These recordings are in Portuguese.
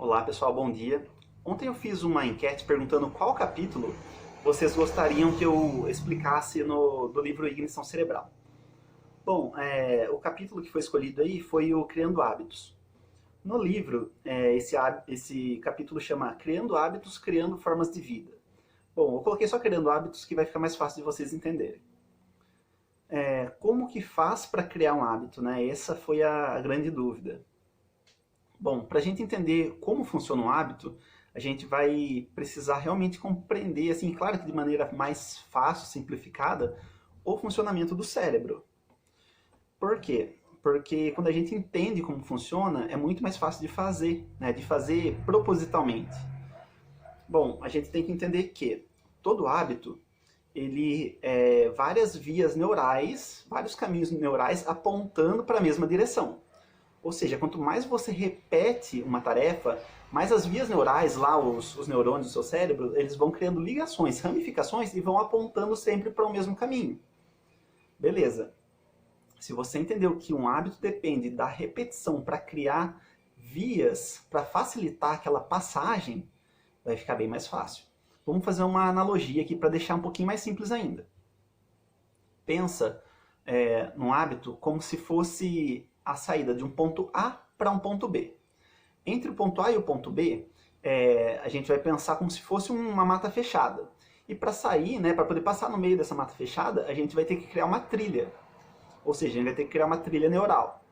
Olá pessoal, bom dia. Ontem eu fiz uma enquete perguntando qual capítulo vocês gostariam que eu explicasse do livro Ignição Cerebral. Bom, o capítulo que foi escolhido aí foi o Criando Hábitos. No livro, esse capítulo chama Criando Hábitos, Criando Formas de Vida. Bom, eu coloquei só Criando Hábitos que vai ficar mais fácil de vocês entenderem. Como que faz para criar um hábito, né? Essa foi a grande dúvida. Bom, para a gente entender como funciona um hábito, a gente vai precisar realmente compreender, assim, claro que de maneira mais fácil, simplificada, o funcionamento do cérebro. Por quê? Porque quando a gente entende como funciona, é muito mais fácil de fazer, né? De fazer propositalmente. Bom, a gente tem que entender que todo hábito, ele é várias vias neurais, vários caminhos neurais apontando para a mesma direção. Ou seja, quanto mais você repete uma tarefa, mais as vias neurais, lá os neurônios do seu cérebro, eles vão criando ligações, ramificações e vão apontando sempre para o mesmo caminho. Beleza. Se você entendeu que um hábito depende da repetição para criar vias, para facilitar aquela passagem, vai ficar bem mais fácil. Vamos fazer uma analogia aqui para deixar um pouquinho mais simples ainda. Pensa num hábito como se fosse a saída de um ponto A para um ponto B. Entre o ponto A e o ponto B, a gente vai pensar como se fosse uma mata fechada. E para sair, né, para poder passar no meio dessa mata fechada, a gente vai ter que criar uma trilha. Ou seja, a gente vai ter que criar uma trilha neural.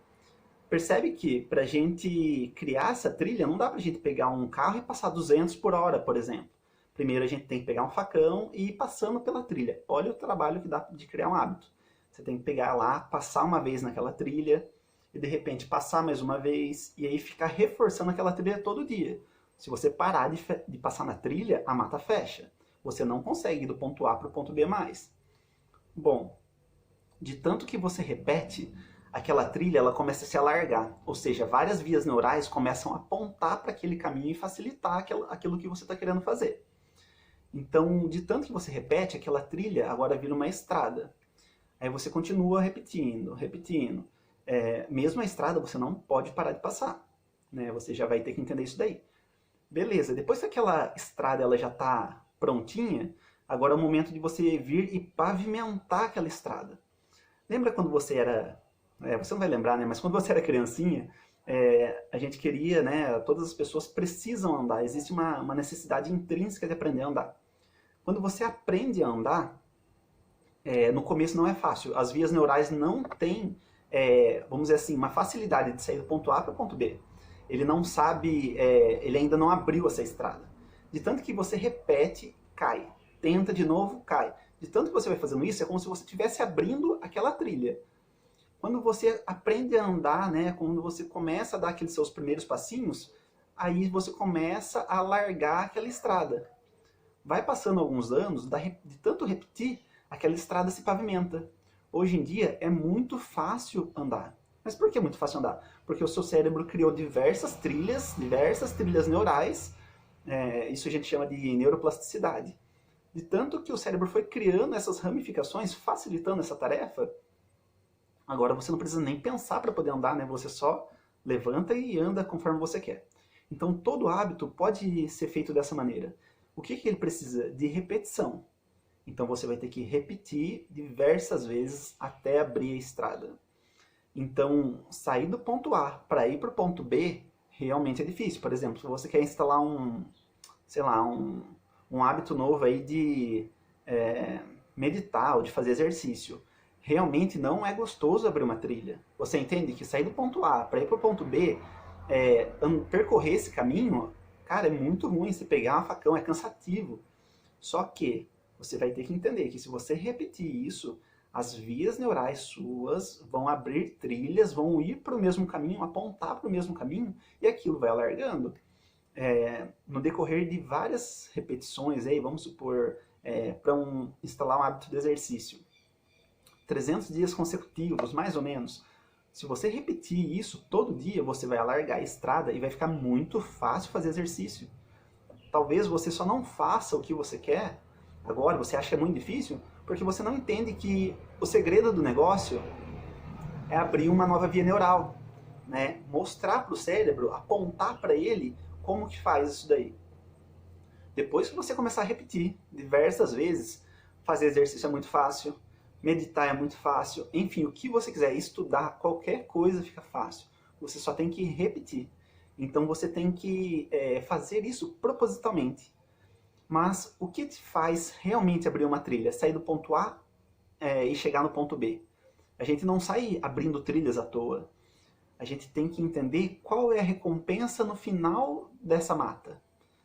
Percebe que para a gente criar essa trilha, não dá para a gente pegar um carro e passar 200 por hora, por exemplo. Primeiro a gente tem que pegar um facão e ir passando pela trilha. Olha o trabalho que dá de criar um hábito. Você tem que pegar lá, passar uma vez naquela trilha, e de repente passar mais uma vez, e aí ficar reforçando aquela trilha todo dia. Se você parar de passar na trilha, a mata fecha. Você não consegue ir do ponto A para o ponto B mais. Bom, de tanto que você repete, aquela trilha ela começa a se alargar. Ou seja, várias vias neurais começam a apontar para aquele caminho e facilitar aquilo que você está querendo fazer. Então, de tanto que você repete, aquela trilha agora vira uma estrada. Aí você continua repetindo, repetindo. Mesmo a estrada você não pode parar de passar, né? Você já vai ter que entender isso daí. Beleza, depois que aquela estrada ela já está prontinha, agora é o momento de você vir e pavimentar aquela estrada. Lembra quando você era... você não vai lembrar, né? Mas quando você era criancinha, a gente queria, né? Todas as pessoas precisam andar, existe uma necessidade intrínseca de aprender a andar. Quando você aprende a andar, no começo não é fácil, as vias neurais não têm... vamos dizer assim, uma facilidade de sair do ponto A para o ponto B. Ele não sabe, ele ainda não abriu essa estrada. De tanto que você repete, cai. Tenta de novo, cai. De tanto que você vai fazendo isso, é como se você estivesse abrindo aquela trilha. Quando você aprende a andar, né, quando você começa a dar aqueles seus primeiros passinhos, aí você começa a largar aquela estrada. Vai passando alguns anos, de tanto repetir, aquela estrada se pavimenta. Hoje em dia é muito fácil andar. Mas por que é muito fácil andar? Porque o seu cérebro criou diversas trilhas neurais, isso a gente chama de neuroplasticidade. De tanto que o cérebro foi criando essas ramificações, facilitando essa tarefa, agora você não precisa nem pensar para poder andar, né? Você só levanta e anda conforme você quer. Então todo hábito pode ser feito dessa maneira. O que ele precisa? De repetição. Então você vai ter que repetir diversas vezes até abrir a estrada. Então, sair do ponto A para ir para o ponto B realmente é difícil. Por exemplo, se você quer instalar um hábito novo aí de meditar ou de fazer exercício, realmente não é gostoso abrir uma trilha. Você entende que sair do ponto A para ir para o ponto B, percorrer esse caminho, cara, é muito ruim. Se pegar um facão é cansativo. Só que você vai ter que entender que se você repetir isso, as vias neurais suas vão abrir trilhas, vão ir para o mesmo caminho, apontar para o mesmo caminho, e aquilo vai alargando. No decorrer de várias repetições, aí, vamos supor, para instalar um hábito de exercício, 300 dias consecutivos, mais ou menos, se você repetir isso todo dia, você vai alargar a estrada e vai ficar muito fácil fazer exercício. Talvez você só não faça o que você quer, agora você acha que é muito difícil, porque você não entende que o segredo do negócio é abrir uma nova via neural, né? Mostrar para o cérebro, apontar para ele Como que faz isso daí? Depois que você começar a repetir diversas vezes, fazer exercício é muito fácil, meditar é muito fácil, enfim, o que você quiser, estudar, qualquer coisa fica fácil. Você só tem que repetir. Então você tem que fazer isso propositalmente. Mas o que te faz realmente abrir uma trilha? Sair do ponto A e chegar no ponto B. A gente não sai abrindo trilhas à toa. A gente tem que entender qual é a recompensa no final dessa mata.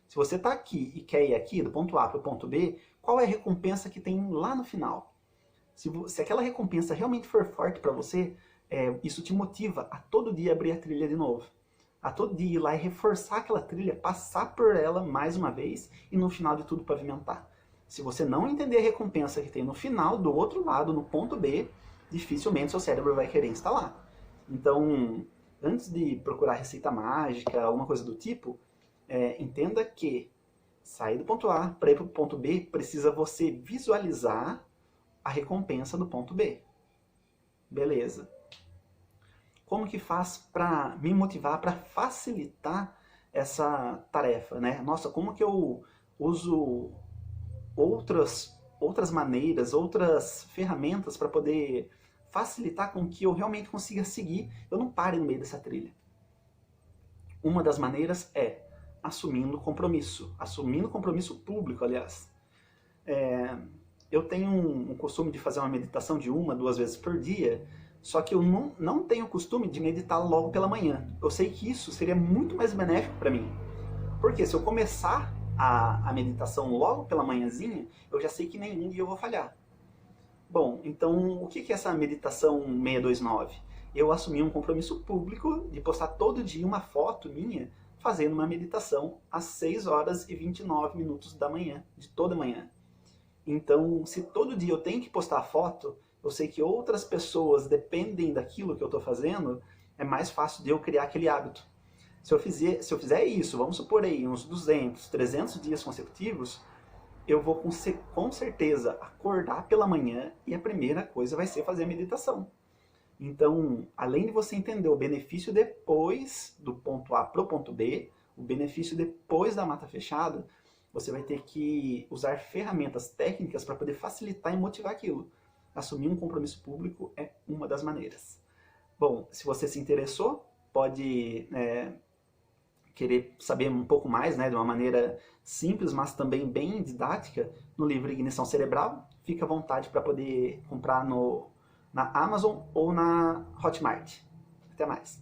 Se você está aqui e quer ir aqui, do ponto A para o ponto B, qual é a recompensa que tem lá no final? Se aquela recompensa realmente for forte para você, isso te motiva a todo dia abrir a trilha de novo. A todo dia ir lá e reforçar aquela trilha, passar por ela mais uma vez e no final de tudo pavimentar. Se você não entender a recompensa que tem no final, do outro lado, no ponto B, dificilmente seu cérebro vai querer instalar. Então, antes de procurar receita mágica, alguma coisa do tipo, entenda que sair do ponto A para ir para o ponto B precisa você visualizar a recompensa do ponto B. Beleza. Como que faz para me motivar, para facilitar essa tarefa, né? Nossa, como que eu uso outras maneiras, outras ferramentas para poder facilitar com que eu realmente consiga seguir, eu não pare no meio dessa trilha. Uma das maneiras é assumindo compromisso público, aliás. Eu tenho um costume de fazer uma meditação de 1, 2 vezes por dia, só que eu não tenho o costume de meditar logo pela manhã. Eu sei que isso seria muito mais benéfico para mim. Porque se eu começar a meditação logo pela manhãzinha, eu já sei que nenhum dia eu vou falhar. Bom, então o que é essa meditação 629? Eu assumi um compromisso público de postar todo dia uma foto minha fazendo uma meditação às 6 horas e 29 minutos da manhã, de toda manhã. Então, se todo dia eu tenho que postar foto, eu sei que outras pessoas dependem daquilo que eu estou fazendo, é mais fácil de eu criar aquele hábito. Se eu fizer isso, vamos supor aí, uns 200, 300 dias consecutivos, eu vou com certeza acordar pela manhã e a primeira coisa vai ser fazer a meditação. Então, além de você entender o benefício depois do ponto A para o ponto B, o benefício depois da mata fechada, você vai ter que usar ferramentas técnicas para poder facilitar e motivar aquilo. Assumir um compromisso público é uma das maneiras. Bom, se você se interessou, pode querer saber um pouco mais, né, de uma maneira simples, mas também bem didática, no livro Ignição Cerebral. Fica à vontade para poder comprar na Amazon ou na Hotmart. Até mais!